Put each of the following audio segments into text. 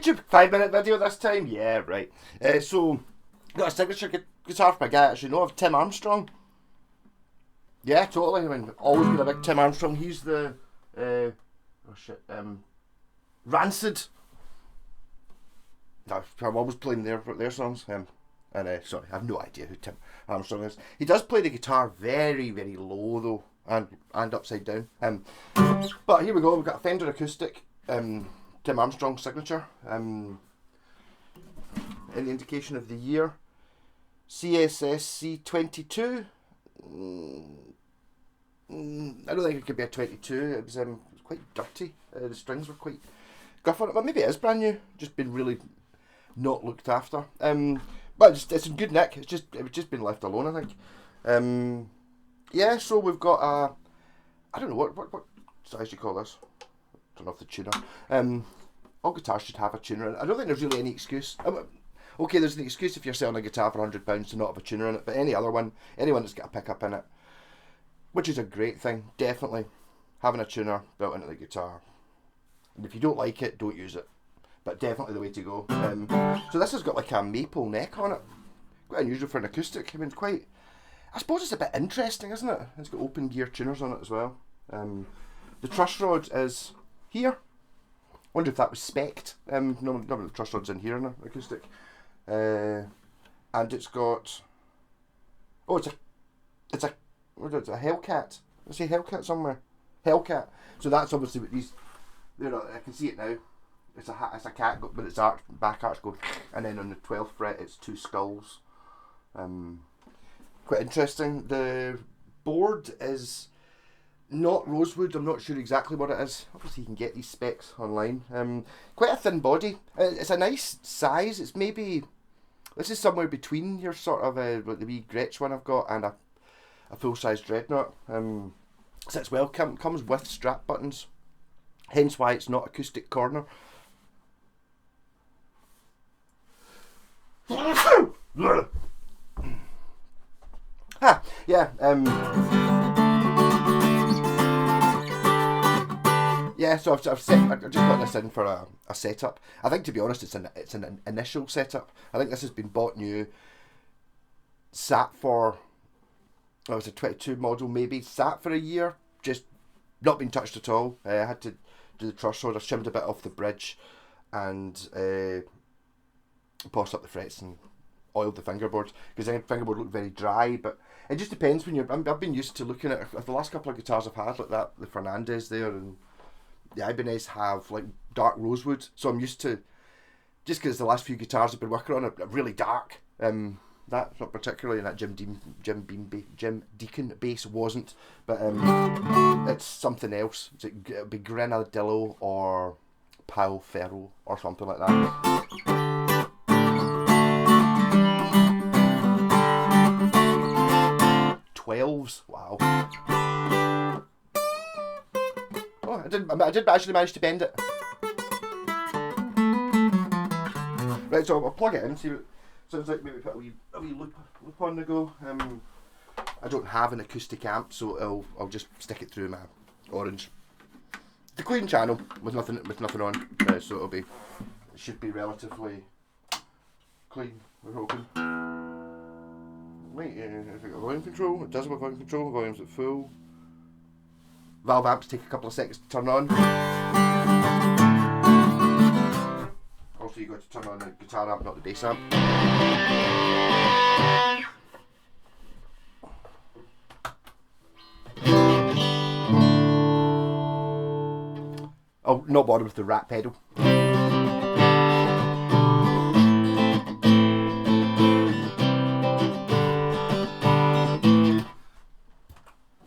YouTube 5-minute video this time. Yeah, right. So got a signature guitar from a guy I actually know of, Tim Armstrong. Yeah, totally. I mean, always been a big Tim Armstrong. He's the Rancid. I'm always playing their songs. Sorry, I have no idea who Tim Armstrong is. He does play the guitar very, very low though, and upside down. But here we go. We've got a Fender acoustic, Tim Armstrong signature. In the indication of the year, CSSC 22. I don't think it could be a 22. It was quite dirty. The strings were quite guff on it, but maybe it is brand new. Just been really not looked after. But it's in good nick. It's just been left alone, I think. Yeah. So we've got a, I don't know what size do you call this? Turn off the tuner. All guitars should have a tuner in it. I don't think there's really any excuse. Okay, there's an excuse if you're selling a guitar for £100 to not have a tuner in it, but anyone that's got a pickup in it, which is a great thing, definitely having a tuner built into the guitar. And if you don't like it, don't use it, but definitely the way to go. So this has got like a maple neck on it, quite unusual for an acoustic. I mean, I suppose it's a bit interesting, isn't it? It's got open gear tuners on it as well. The truss rod is here. Wonder if that was spec'd. Normally the truss rod's in here in an acoustic. And it's got, it's a Hellcat. I say Hellcat somewhere. Hellcat. So that's obviously what these. I can see it now. It's a cat, but its back arch goes, and then on the 12th fret it's two skulls. Quite interesting. The board is not rosewood. I'm not sure exactly what it is. Obviously you can get these specs online. Quite a thin body. It's a nice size. It's maybe, this is somewhere between your sort of like the wee Gretsch one I've got and a full-size Dreadnought. Sits well. Comes with strap buttons. Hence why it's not acoustic corner. Yeah. Yeah, so I've just got this in for a setup. I think, to be honest, it's an initial setup. I think this has been bought new, sat for, it's a 22 model maybe, sat for a year, just not been touched at all. I had to do the truss rod. I trimmed a bit off the bridge and polished up the frets and oiled the fingerboard, because the fingerboard looked very dry. But it just depends when I've been used to looking at the last couple of guitars I've had like that, the Fernandez there and the Ibanez have like dark rosewood, so I'm used to, just because the last few guitars I've been working on are really dark. That's not particularly, and that Jim Deacon bass wasn't, but it's something else. It'd be Grenadillo or Pal Ferro or something like that. 12s, wow. Oh, I did actually manage to bend it. Right, so I'll plug it in, see what sounds like. Maybe put a wee loop on the go. I don't have an acoustic amp, so I'll just stick it through my Orange. The clean channel with nothing on, so it should be relatively clean. We're hoping. Wait, if I got volume control, it does have volume control. Volume's at full. Valve amps take a couple of seconds to turn on. Also, you got to turn on the guitar amp, not the bass amp. Oh, not bothered with the rat pedal.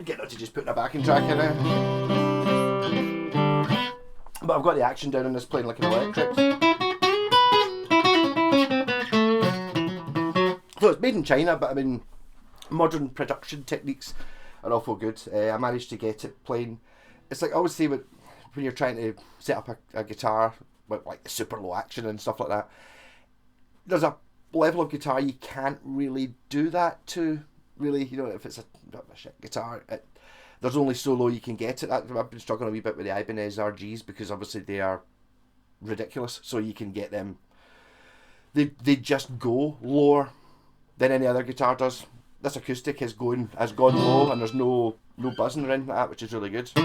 Get not to just putting a backing track in it. But I've got the action down on this playing like an electric. So it's made in China, but I mean, modern production techniques are awful good. I managed to get it playing. It's like I always say when you're trying to set up a guitar with like super low action and stuff like that, there's a level of guitar you can't really do that to. Really, if it's a shit guitar, there's only so low you can get it. I've been struggling a wee bit with the Ibanez RGs because obviously they are ridiculous. So you can get them. They just go lower than any other guitar does. This acoustic has gone low, and there's no buzzing or anything like that, which is really good. Just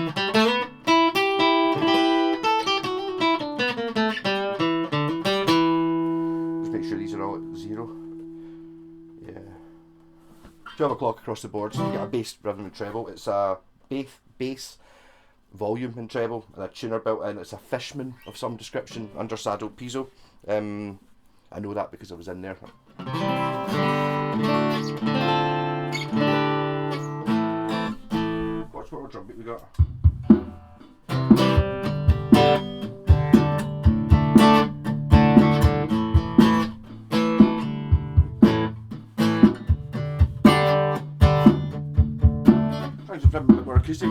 make sure these are all at 0. Yeah. 12 o'clock across the board. So you get a bass, rhythm, and treble. It's a bass, volume, and treble, and a tuner built in. It's a Fishman of some description, undersaddled piezo. I know that because I was in there. Watch what drum beat we got. Trying to drum a bit more acoustic.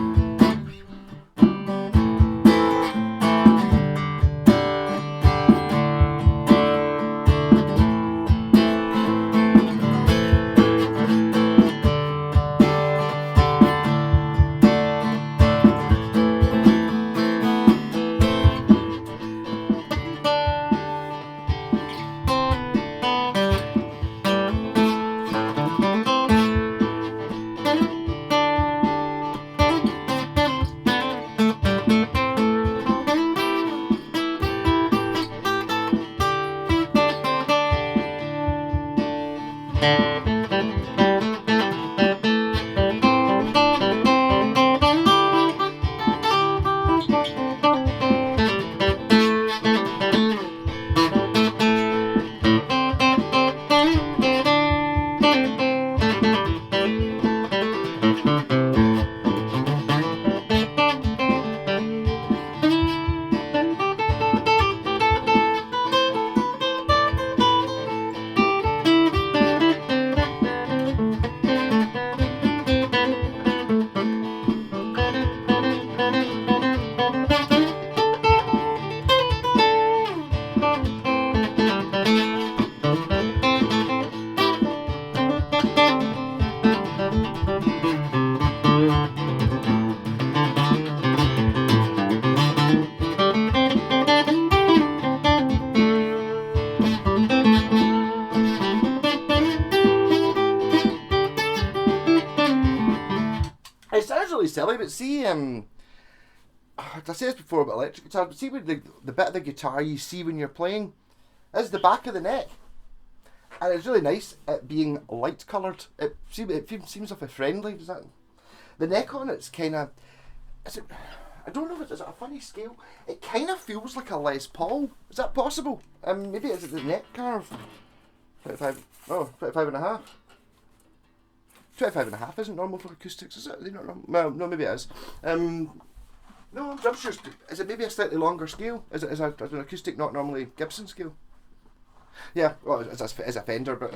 It sounds really silly, but see, I said this before about electric guitars, but see with the bit of the guitar you see when you're playing is the back of the neck. And it's really nice at being light coloured. It seems awfully friendly. Does that? The neck on it's kind of. I don't know if it's a funny scale. It kind of feels like a Les Paul. Is that possible? Maybe it's the neck carve. 25. Oh, 25 and a half. 25 and a half isn't normal for acoustics, is it? Are they not normal? Well, no, maybe it is. No, I'm sure. Is it maybe a slightly longer scale? Is an acoustic not normally Gibson scale? Yeah, well, it's a Fender, but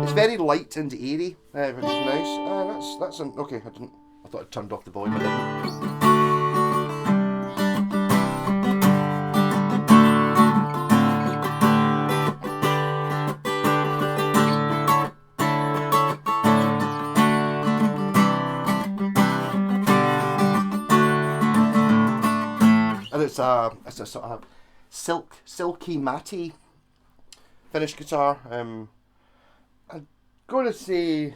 it's very light and airy, which is nice. That's an okay. I thought I turned off the volume. I didn't. And it's a sort of silky matty finished guitar. I'm going to say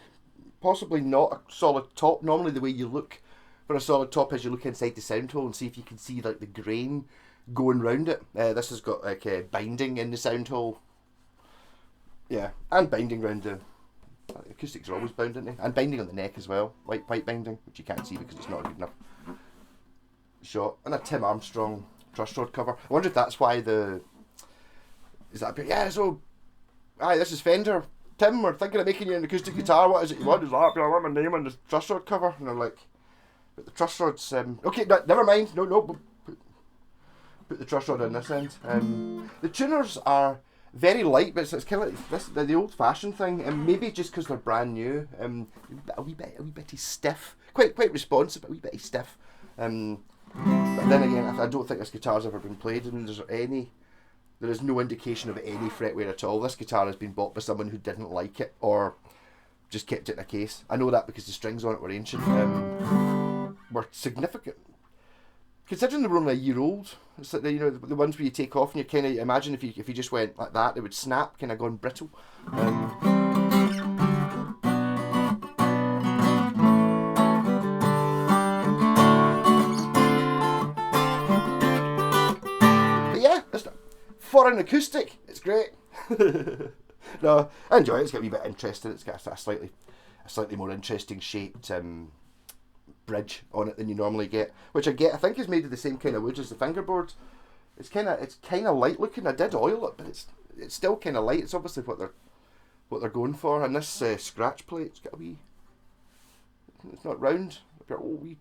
possibly not a solid top. Normally the way you look for a solid top is you look inside the sound hole and see if you can see like the grain going round it. This has got like binding in the sound hole. Yeah, and binding round the acoustics are always bound, aren't they? And binding on the neck as well, white binding, which you can't see because it's not good enough shot. And a Tim Armstrong truss rod cover. I wonder if that's why is that yeah, so this is Fender. Tim, we're thinking of making you an acoustic guitar. What is it you want? Is that I want my name on the truss rod cover? And they're like, but the truss rod's okay, never mind. No, put the truss rod on this end. The tuners are very light, but it's kind of like this, the old fashioned thing, and maybe just because they're brand new, a wee bitty stiff, quite responsive, but a wee bitty stiff. But then again, I don't think this guitar's ever been played, and there is no indication of any fretwear at all. This guitar has been bought by someone who didn't like it or just kept it in a case. I know that because the strings on it were ancient, were significant. considering they were only a year old, it's like the ones where you take off and you kind of imagine if you just went like that, it would snap, kind of gone brittle. But yeah, for an acoustic, it's great. No, I enjoy it. It's got a wee bit interesting. It's got a slightly more interesting shaped bridge on it than you normally get, which I think is made of the same kind of wood as the fingerboard. It's kind of light looking. I did oil it, but it's still kind of light. It's obviously what they're going for. And this scratch plate, it's got a wee. It's not round. It's got all wee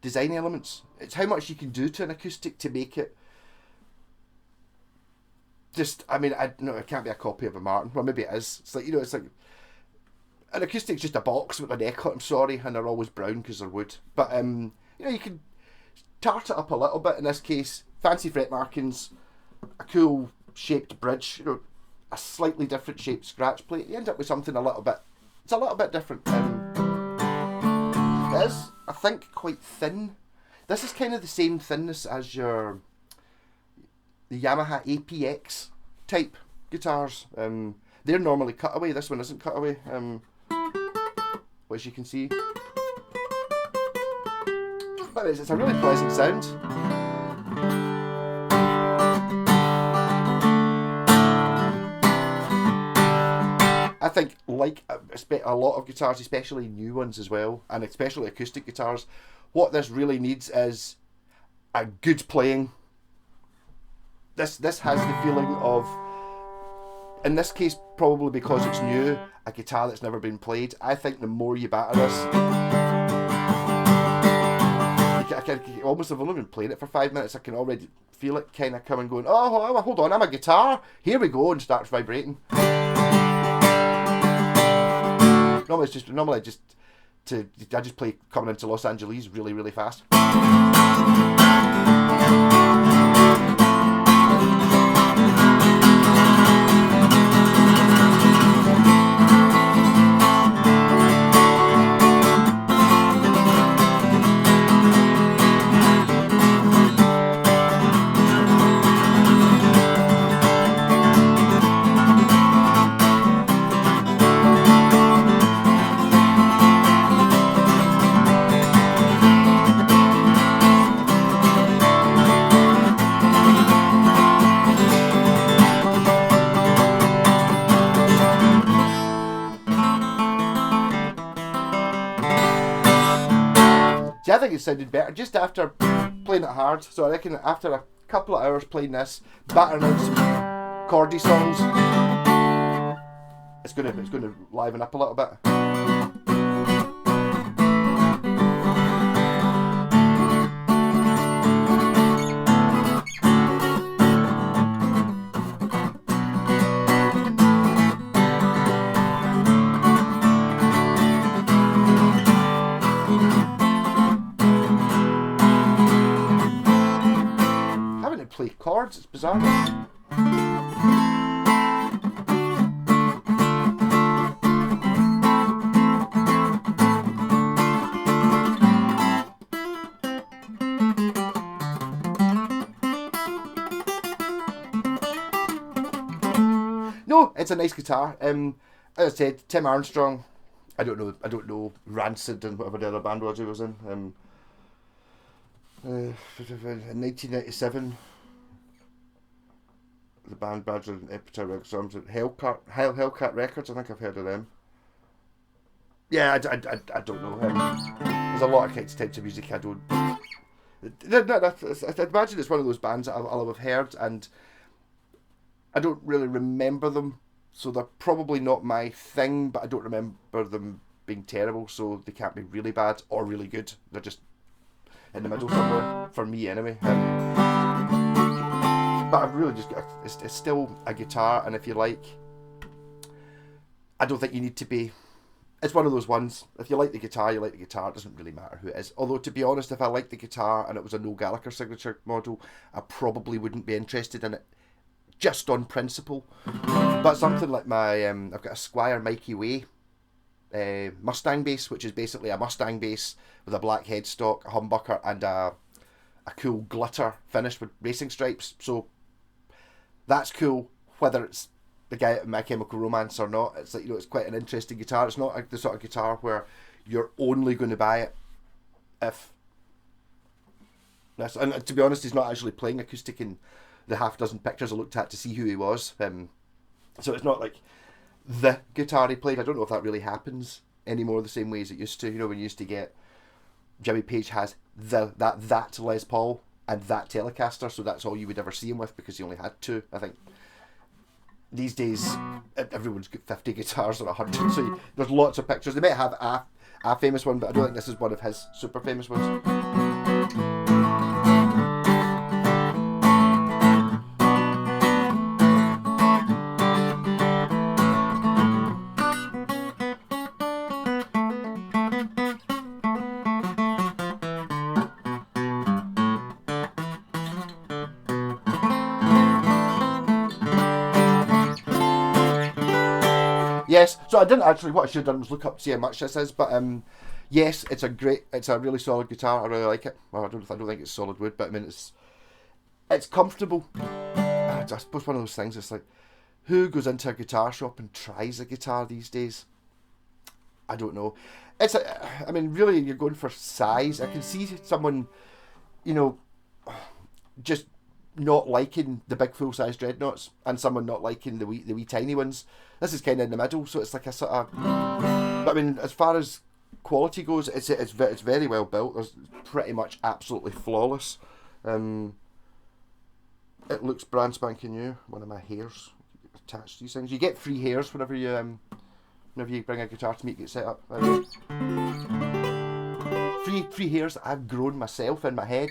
design elements. It's how much you can do to an acoustic to make it. Just, I mean, it can't be a copy of a Martin. Well, maybe it is. It's like, it's like an acoustic's just a box with a neck on it, I'm sorry, and they're always brown because they're wood. But, you can tart it up a little bit. In this case, fancy fret markings, a cool shaped bridge, a slightly different shaped scratch plate. You end up with something a little bit different. It is, I think, quite thin. This is kind of the same thinness as the Yamaha APX type guitars. They're normally cutaway. This one isn't cutaway. As you can see. But it's a really pleasant sound. I think, like a lot of guitars, especially new ones as well, and especially acoustic guitars, what this really needs is a good playing. This has the feeling of, in this case, probably because it's new, a guitar that's never been played. I think the more you batter this, I almost have only been playing it for 5 minutes. I can already feel it kind of coming, going, oh, hold on, I'm a guitar. Here we go, and starts vibrating. Normally I just play Coming Into Los Angeles really, really fast. I think it sounded better just after playing it hard. So I reckon after a couple of hours playing this, battering out some chordy songs, it's gonna liven up a little bit. Play chords, it's bizarre. No, it's a nice guitar. As I said, Tim Armstrong. I don't know Rancid and whatever the other band was he was in. In 1997. The band Badger and Epitaph Records, Hellcat Records. I think I've heard of them. Yeah, I don't know. There's a lot of types of music I don't. I imagine it's one of those bands that I'll have heard and I don't really remember them, so they're probably not my thing. But I don't remember them being terrible, so they can't be really bad or really good. They're just in the middle somewhere for me, anyway. But I've really just got, it's still a guitar, and if you like, I don't think you need to be, it's one of those ones, if you like the guitar, you like the guitar, it doesn't really matter who it is. Although, to be honest, if I liked the guitar and it was a Noel Gallagher signature model, I probably wouldn't be interested in it, just on principle. But something like my, I've got a Squire Mikey Way Mustang bass, which is basically a Mustang bass with a black headstock, a humbucker, and a a cool glitter finish with racing stripes. So that's cool, whether it's the guy at My Chemical Romance or not. It's like, you know, it's quite an interesting guitar. It's not like the sort of guitar where you're only going to buy it if this. And to be honest, he's not actually playing acoustic in the half dozen pictures I looked at to see who he was. So it's not like the guitar he played. I don't know if that really happens anymore the same way as it used to. You know, when you used to get Jimmy Page has that Les Paul and that Telecaster, so that's all you would ever see him with because he only had two. I think these days everyone's got 50 guitars or 100, so there's lots of pictures. They might have a famous one, but I don't think this is one of his super famous ones. Yes, so I didn't actually, what I should have done was look up to see how much this is, but yes, it's a really solid guitar. I really like it. Well, I don't think it's solid wood, but I mean it's comfortable. I suppose one of those things, it's like, who goes into a guitar shop and tries a guitar these days? I don't know. I mean, really, you're going for size. I can see someone, you know, just not liking the big full-size dreadnoughts and someone not liking the wee tiny ones. This is kind of in the middle, so it's like a sort of... But I mean, as far as quality goes, it's very well built. It's pretty much absolutely flawless. It looks brand spanking new. One of my hairs attached to these things. You get free hairs whenever you bring a guitar to me to get set up. Free hairs that I've grown myself in my head.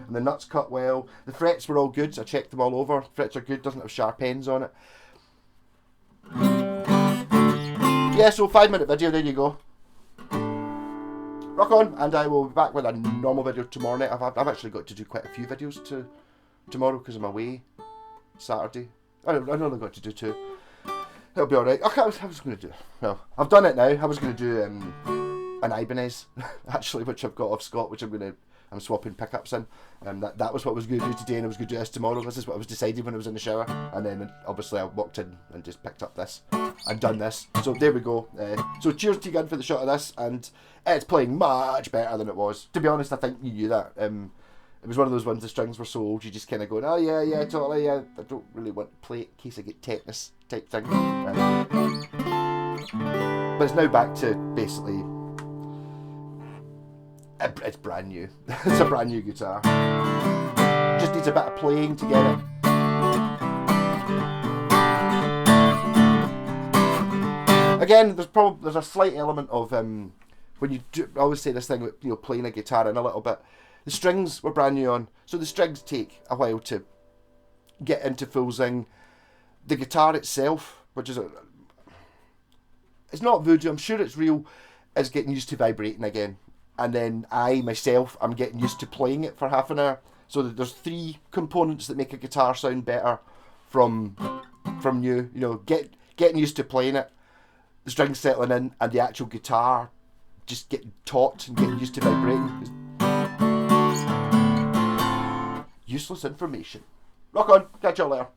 The nuts cut well. The frets were all good, so I checked them all over. Frets are good, doesn't have sharp ends on it. Yeah, so 5-minute video, there you go. Rock on, and I will be back with a normal video tomorrow night. I've actually got to do quite a few videos tomorrow because I'm away Saturday. I've only got to do 2. It'll be alright. Okay, I was going to do... Well, I've done it now. I was going to do an Ibanez, actually, which I've got off Scott, which I'm swapping pickups in. That was what I was going to do today, and I was going to do this tomorrow. This is what I was deciding when I was in the shower, and then obviously I walked in and just picked up this and done this. So there we go. So cheers to Gun for the shot of this, and it's playing much better than it was. To be honest, I think you knew that. It was one of those ones, the strings were so old, you just kind of going, oh yeah, totally, yeah, I don't really want to play it in case I get tetanus type thing. But it's now back to basically... It's brand new. It's a brand new guitar. Just needs a bit of playing to get it. Again, there's a slight element of when you do, I always say this thing with, you know, playing a guitar in a little bit. The strings were brand new on, so the strings take a while to get into full zing. The guitar itself, which is it's not voodoo, I'm sure it's real, is getting used to vibrating again. And then I, myself, I'm getting used to playing it for half an hour. So there's 3 components that make a guitar sound better from new. You know, getting used to playing it, the strings settling in, and the actual guitar just getting taut and getting used to vibrating. Useless information. Rock on, catch you all later.